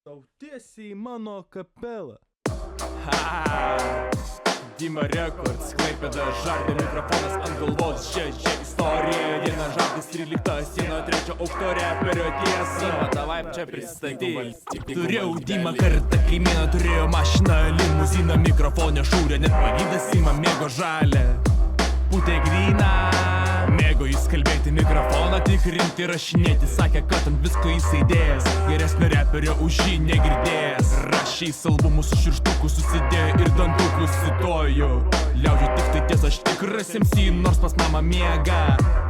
Tau tiesiai į mano kapelą. Dima Records, Klaipėda, žardė mikrofonas ant galvos. Čia istorija, viena žardės 13 sieno 3 aukšto reperio tiesa. Davai čia pristatyk. Turėjau Dimą kartą, kaimyną turėjo mašiną, limuziną, mikrofonę šūrė, net pavydas ima mėgo žalę. Putė gryna, mėgo jis kalbėti, mikrofoną tikrinti, rašinėti, sakė, kad ant visko jis įdėjęs, geresnio reperio už jį negirdėjęs. Rašiais albumus su širštuku susidėjo ir dantukus cituoju. Liaudžiu tik tai tiesa, aš tikras MC, nors pas mamą miega.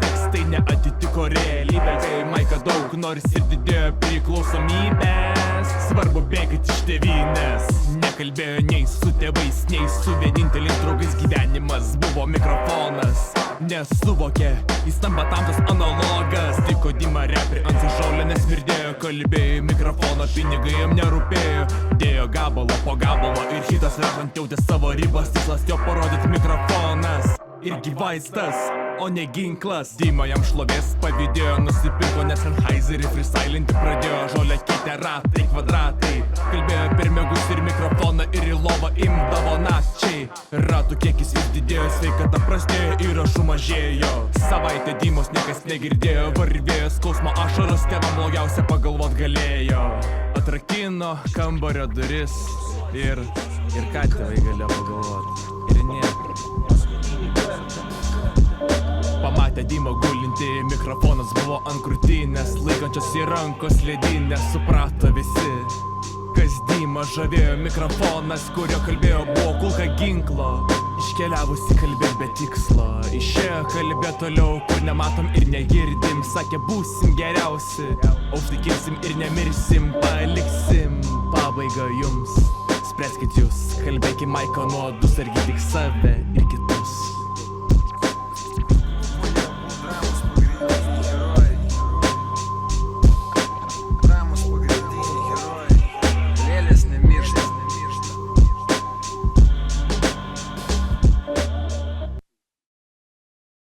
Tekstai neatitiko realybę, kai Maika daug nors ir didėjo priklausomybės. Svarbu bėgti iš tėvynės, nekalbėjo nei su tėvais, nei su vieninteliais draugais, gyvenimas buvo mikrofonas. Nesuvokė, jis tampa tamtas analogas. Tiko Dima repri ant sužaulė, nesmirdėjo, kalbėjo mikrofono, pinigai jam nerūpėjo. Dėjo gabalą po gabalo ir hitas rašant jautė savo ribas, tikslas jo parodyti mikrofonas. Irgi vaistas, o ne ginklas. Dima jam šlovės pavydėjo, nusipirko, nes Sennheiserį freestylinti pradėjo. Žolę keitė ratai, kvadratai, kalbėjo per mėgus ir mikrofoną ir į lovą imdavo nakčiai. Ratų kiekis vis didėjo, sveikata prastėjo, įrašų mažėjo. Savaitę Dimos niekas negirdėjo, varvėjo skausmo ašaros, tėvam blogiausia pagalvot galėjo. Atrakino kambario duris ir ką tėvai galėjo pagalvot? Ir nieko. Pamatė Dimą gulinti, mikrofonas buvo ant krūtinės, laikančios į rankos ledinės, suprato visi, kas Dimą žavėjo. Mikrofonas, kurio kalbėjo, buvo kulka ginklo, iškeliavusi kalbėt be tikslo. Išėjo kalbėt toliau, kur nematom ir negirdim, sakė būsim geriausi, aukštikirsim ir nemirsim, paliksim pabaigą jums. Spręskit jūs, kalbėkim Maiko nuodus, argi tik save ir